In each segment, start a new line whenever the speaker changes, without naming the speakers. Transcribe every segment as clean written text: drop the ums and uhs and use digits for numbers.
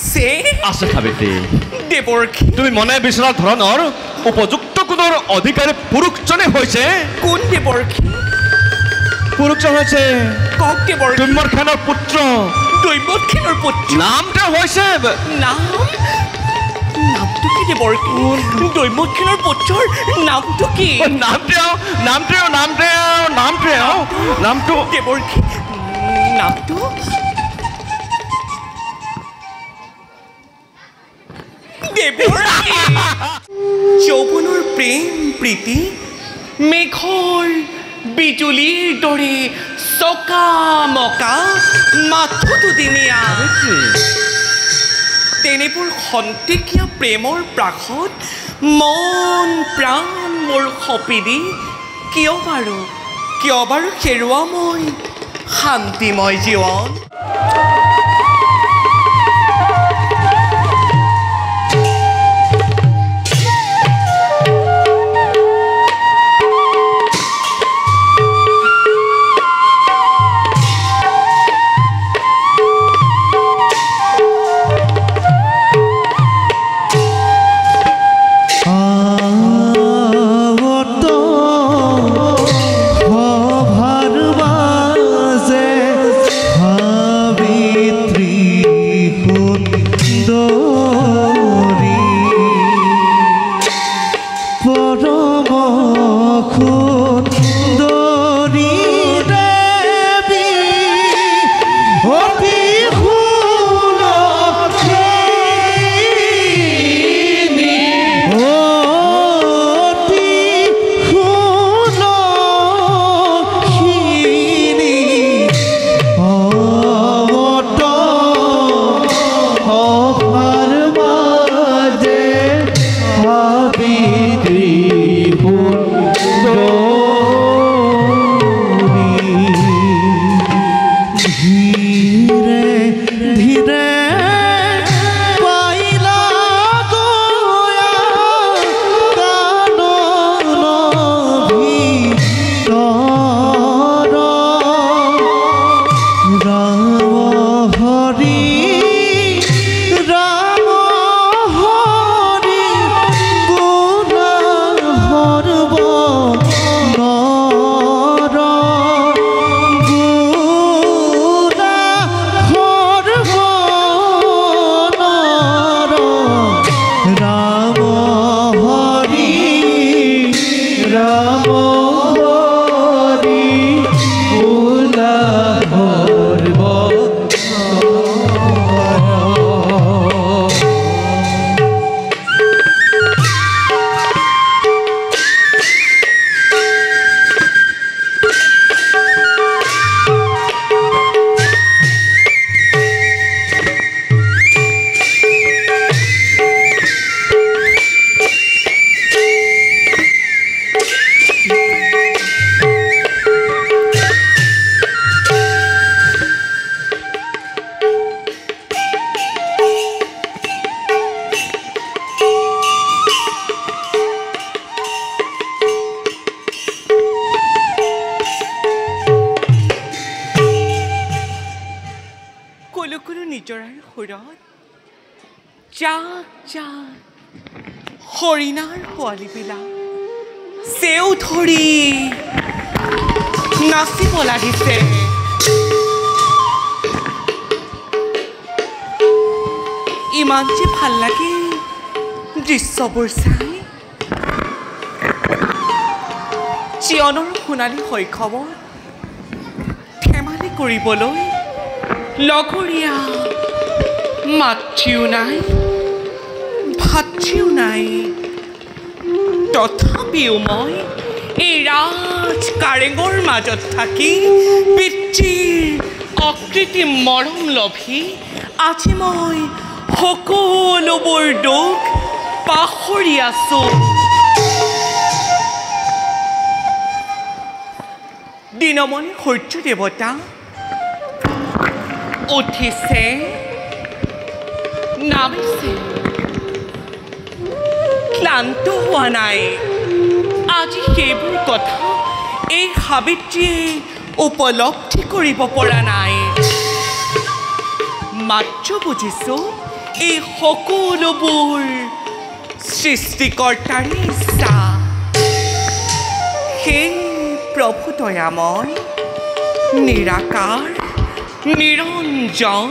আছে
আছে সাবিত্ৰী
দেৱৰ্ষী
তুমি মনে বিচৰা ধৰণৰ উপযুক্ত গুণৰ অধিকাৰী পুৰুষজনে হৈছে
কোন দেৱৰ্ষী
পুৰুষজন হৈছে
কওক দেৱৰ্ষী
দৈম্যখানৰ পুত্ৰ
দৈৱক্ষীণৰ পুত্ৰ
নামটো হৈছে
নামটো কি দেৱৰ্ষী দৈৱক্ষীণৰ পুত্ৰৰ নামটো কি
নামটো
দেৱৰ্ষী নামটো দেৱৰ্ষী যৌৱনৰ প্ৰেম প্ৰীতি মেঘৰ বিজুলীৰ দৰে চকামকা মাথো দুদিনীয়া তেনেবোৰ খন্তেকীয়া প্ৰেমৰ প্ৰাসত মন প্ৰাণ মোৰ সপি দি কিয় বাৰু হেৰুৱা মই শান্তিময় জীৱন হৰিণাৰ পোৱালিবিলাক চেও ধৰি নাচিব লাগিছে ইমান যে ভাল লাগে দৃশ্যবোৰ চাই জীৱনৰ সোণালী শৈশৱত ধেমালি কৰিবলৈ লগৰীয়া মাতৃও নাই ভাতৃও নাই তথাপিও মই এই ৰাজ কাৰেঙৰ মাজত থাকি পিতৃৰ অকৃত্ৰিম মৰম লভি আজি মই সকলোবোৰ দুখ পাহৰি আছো দিনমণি সূৰ্য দেৱতা উঠিছে নামিছে ক্লান্ত হোৱা নাই আজি সেইবোৰ কথা এই সাবিত্ৰীয়ে উপলব্ধি কৰিব পৰা নাই মাত্ৰ বুজিছো এই সকলোবোৰ সৃষ্টিকৰ্তাৰ ইচ্ছা। সেই প্ৰভু দয়াময় নিৰাকাৰ নিৰঞ্জন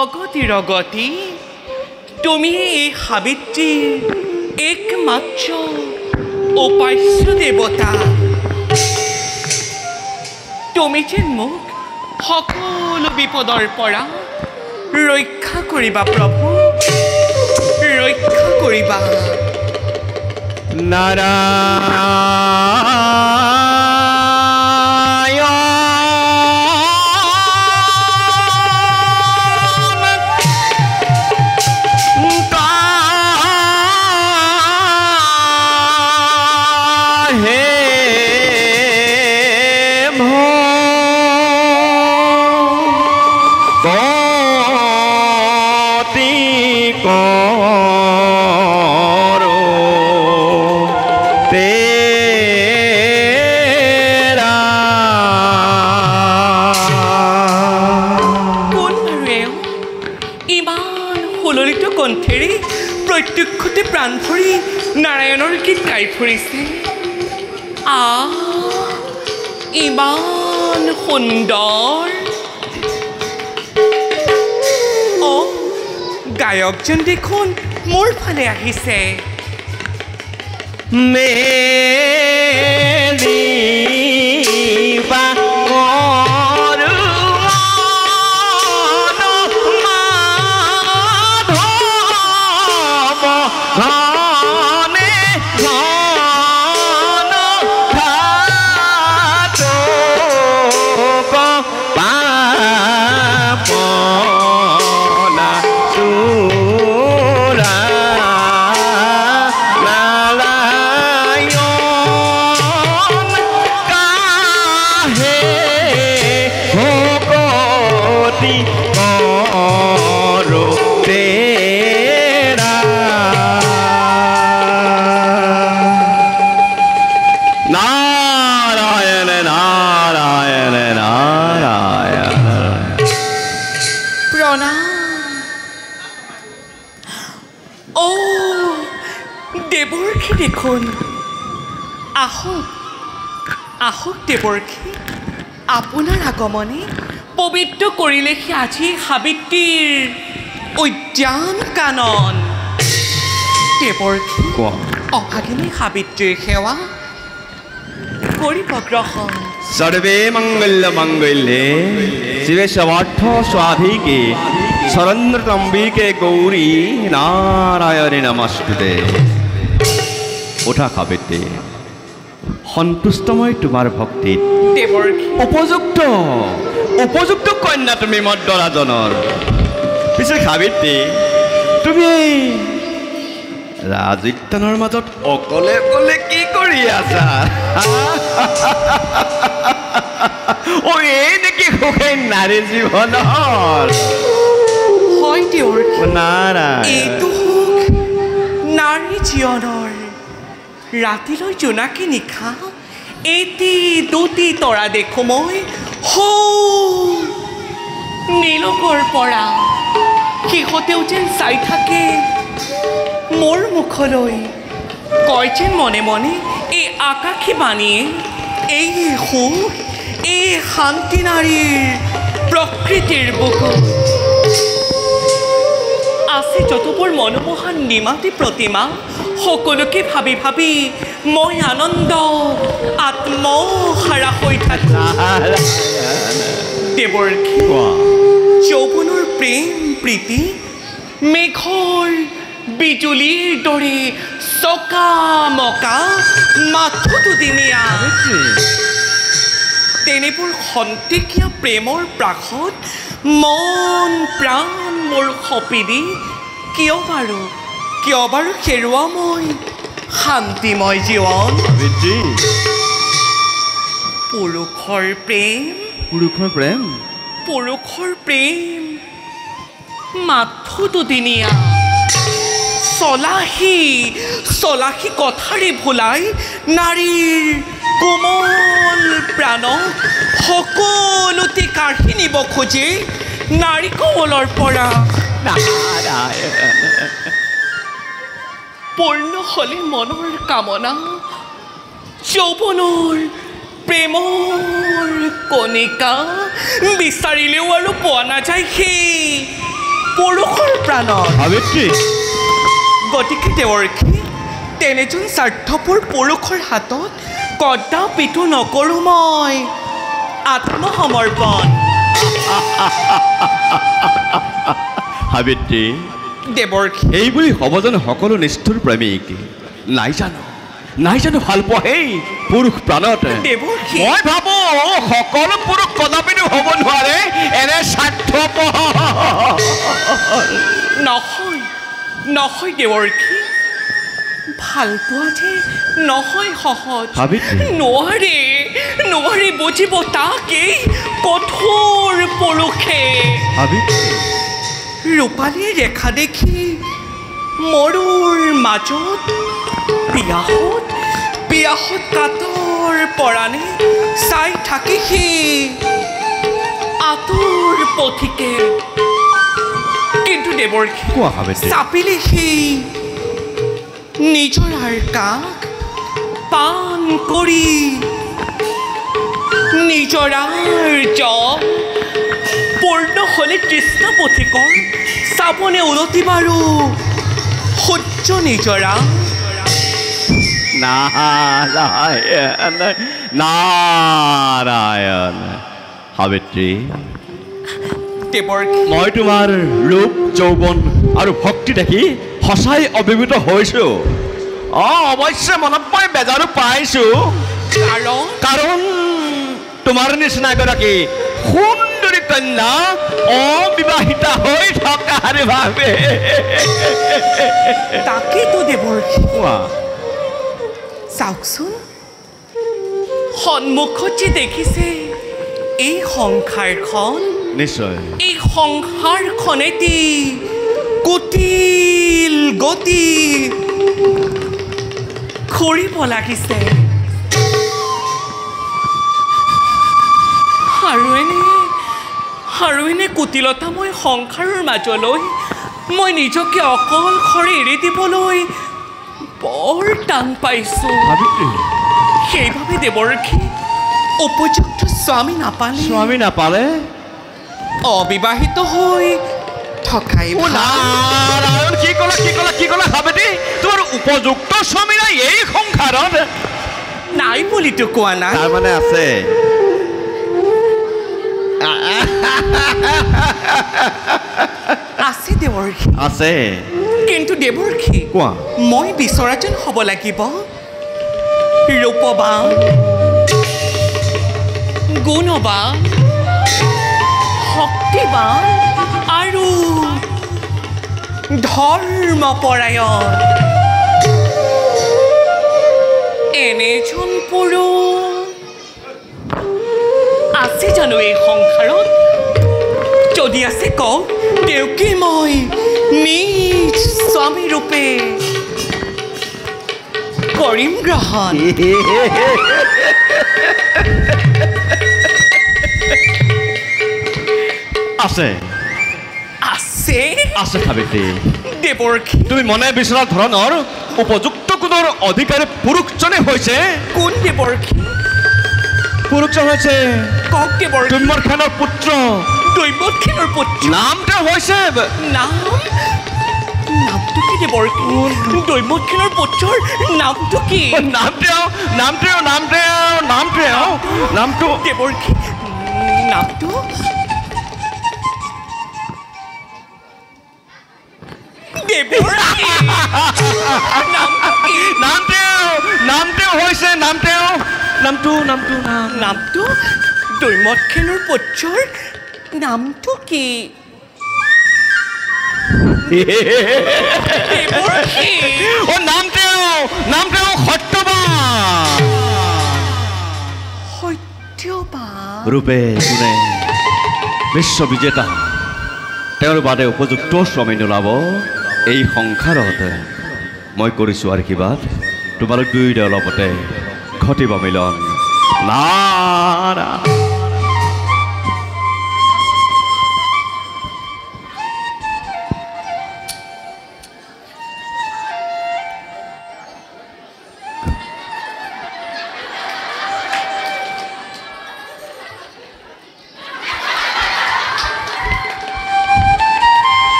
অগতিৰ অগতি, তুমি এই সাবিত্ৰীৰ একমাত্ৰ উপাস্য দেৱতা। তুমি যেন মোক সকলো বিপদৰ পৰা ৰক্ষা কৰিবা প্ৰভু, ৰক্ষা কৰিবা। প্ৰত্যক্ষতে প্ৰাণ ভৰি নাৰায়ণৰ গীত গাই ফুৰিছে। ইমান সুন্দৰ। গায়কজন দেখোন মোৰ ফালে আহিছে। দেখোন আহক আহক দেৱৰ্ষী, আপোনাৰ আগমনে পবিত্ৰ কৰিলেহি আজি সাবিত্ৰীৰ উদ্যান কানন। দেৱৰ্ষী, অভাগিনী সাবিত্ৰীৰ সেৱা কৰিব গ্ৰহণ।
सर्वे मंगल मंगल्ये शिवे सर्वार्थ स्वाधिके शरण्यत्र्यम्बिके गौरी नारायणे नमस्ते। उठा सावित्री, सन्तुष्ट मैं तुम्हार भक्ति उपयुक्त उपयुक्त कन्या तुम मोर दराजनर। पिछे सावित्री, तुम राजोद्याনৰ মাজত অকলে অকলে কি কৰি আছা? ও এই নেকি সুখেই নাৰী জীৱনৰ?
হয় দেৱৰ্ষী,
নাৰায়ণ,
এইটো সুখ নাৰী জীৱনৰ। ৰাতিলৈ জোনাকী নিশা এটি দুটি তৰা দেখো মই নীলকৰ পৰা। সিহঁতেও যেন চাই থাকে মোৰ মুখলৈ, কয় যেন মনে মনে এই আকাশী বাণীয়ে এই সুখ এই শান্তি নাৰীৰ প্ৰকৃতিৰ বুকুত আছে যতবোৰ মনোমোহন নিমাতী প্ৰতিমা। সকলোকে ভাবি ভাবি মই আনন্দ আত্মহাৰা হৈ থাকোঁ। দেৱৰ্ষী, যৌৱনৰ প্ৰেম প্ৰীতি মেঘৰ বিজুলীৰ দৰে চকামকা মাথো দুদিনীয়া। তেনেবোৰ খন্তেকীয়া প্ৰেমৰ প্ৰাসত মন প্ৰাণ মোৰ সপি দি কিয় বাৰু হেৰুৱা মই শান্তিময় জীৱন। পুৰুষৰ প্ৰেম পুৰুষৰ প্ৰেম মাথো দুদিনীয়া। চলাহী কথাৰে ভুলাই নাৰীৰ কোমল প্ৰাণক সকলোতে কাঢ়ি নিব খোজে নাৰিকলৰ পৰা পূৰ্ণ হ'লে মনৰ কামনা যৌৱনৰ প্ৰেমৰ কণিকা বিচাৰিলেও আৰু পোৱা নাযায় সেই পুৰুষৰ প্ৰাণত গতিকে দেৱৰ্ষী তেনেজন স্বাৰ্থপৰ পুৰুষৰ হাতত কদাপিতো নকৰোঁ মই আত্মসমৰ্পণ
সাবিত্ৰী
দেৱৰ্ষী
এই বুলি হ'ব জানো সকলো নিষ্ঠুৰ প্ৰেমিক নাই জানো ভাল পোৱা সেই পুৰুষ প্ৰাণত
দেৱৰ্ষী
মই ভাবো সকলো পুৰুষ কদাপিতো হ'ব নোৱাৰে এনে স্বাৰ্থপৰ
নহয় দেৱৰ্ষী ভাল পোৱা যে নহয় সহজ নোৱাৰে বুজিব তাকেই কঠোৰ পুৰুষে ৰূপালীৰ ৰেখা দেখি মৰুৰ মাজত পিয়াহত কাতৰ পৰাণে চাই থাকি সি আঁতৰ পথিকে কিন্তু দেৱৰ্ষী চাপিলে সি নিজৰাৰ কাষ পান কৰি নিজৰাৰ জল পূৰ্ণ হ'লে তৃষ্ণা পথিকৰ চাবনে উলটি বাৰু সূৰ্য নিজৰা
নাৰায়ণ সাবিত্ৰী
দেৱৰ্ষী
মই তোমাৰ ৰূপ যৌৱন আৰু ভক্তি দেখি সঁচাই অভিভূত হৈছো অৱশ্যে মনত মই বেজাৰো পাইছো কাৰণ তোমাৰ নিচিনা এগৰাকী সুন্দৰী কন্যা অবিবাহিতা হৈ থকাৰ বাবে
তাকেতো দেৱৰ্ষী চাওকচোন সন্মুখত যে দেখিছে এই সংসাৰখন
নিশ্চয়
এই সংসাৰখনেতি কুটিল গতি ঘূৰিব লাগিছে আৰু এনে কুটিলতাময় সংসাৰৰ মাজলৈ মই নিজকে অকলশৰে এৰি দিবলৈ বৰ টান পাইছোঁ সেইবাবে দেৱৰ্ষী উপযুক্ত স্বামী নাপালে অবিবাহিত হৈ থকাই
কি ক'লা সাবিত্ৰী তোমাৰ উপযুক্ত স্বামী নাই এই সংসাৰত
নাই বুলিতো কোৱা নাই
তাৰমানে আছে
দেৱৰ্ষী
আছে
কিন্তু দেৱৰ্ষী
কোৱা
মই বিচৰাজন হ'ব লাগিব ৰূপৱান গুণৱান শক্তিবান আৰু ধৰ্মপৰায়ণ এনেজন পুৰুষ আছে জানো এই সংসাৰত যদি আছে কওক তেওঁকে মই নিজ স্বামী ৰূপে কৰিম গ্ৰহণ
আছে সাবিত্ৰী
দেৱৰ্ষী
তুমি মনে বিচৰা ধৰণৰ উপযুক্ত গুণৰ অধিকাৰী পুৰুষজনে হৈছে
কোন দেৱৰ্ষী
পুৰুষজন হৈছে
কওক দেৱৰ্ষী
দৈম্যখানৰ পুত্ৰ নামটো হৈছে
নামটো কি দেৱৰ্ষী দৈম্যখানৰ পুত্ৰৰ নামটো কি
নামটো
দেৱৰ্ষী নামটো নামটো দৈম্যখানৰ পুত্ৰৰ নামটো কি
নামটো
সত্যবান
ৰূপে গুণে বিশ্ববিজেতা তেওঁৰ বাদে উপযুক্ত স্বামী নোলাব এই সংসাৰত মই কৰিছোঁ আশীৰ্বাদ তোমালোক দুয়োৰে অলপতে ঘটিব মিলন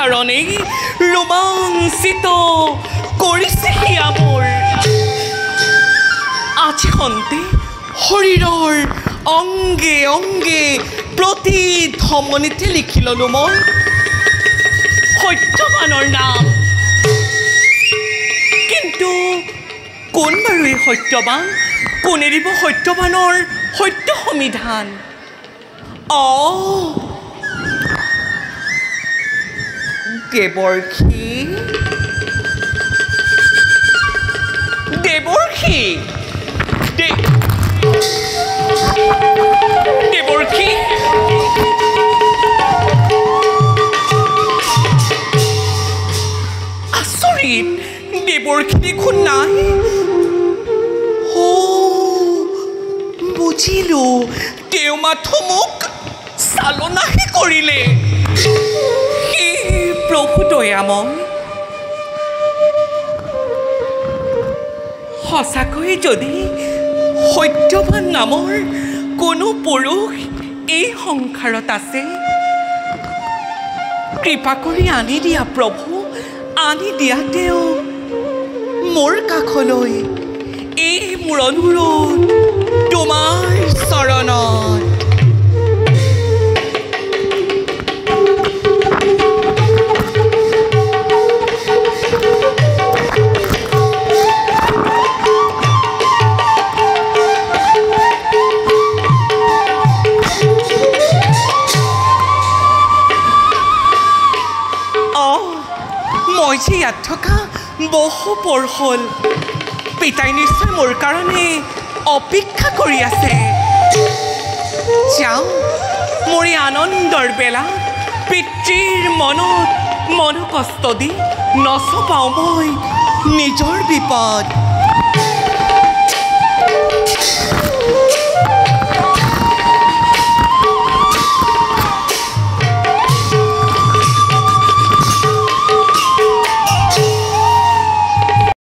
কাৰণেই ৰোমাঞ্চিত কৰিছে হিয়া মোৰ আজি খন্তে শৰীৰৰ অংগে অংগে প্ৰতি ধমনীতে লিখি ললো মই সত্যবানৰ নাম কিন্তু কোন বাৰু এই সত্যবান কোন এৰিব সত্যবানৰ সত্য সমিধান দেৱৰ্ষী দেৱৰ্ষী দেৱৰ্ষী আচৰিত দেৱৰ্ষী দেখোন নাই বুজিলো তেওঁ মাথো মোক চালনাহে কৰিলে হে প্ৰভু দয়াময় সঁচাকৈ যদি সত্যবান নামৰ কোনো পুৰুষ এই সংসাৰত আছে কৃপা কৰি আনি দিয়া প্ৰভু আনি দিয়া তেওঁ মোৰ কাষলৈ এই মোৰ অনুৰোধ তোমাৰ চৰণত মই যে ইয়াত থকা বহু পৰ হ'ল পিতাই নিশ্চয় মোৰ কাৰণে অপেক্ষা কৰি আছে যাওঁ মোৰ এই আনন্দৰ বেলা পিতৃৰ মনত মনকষ্ট দি নচপাওঁ মই নিজৰ বিপদ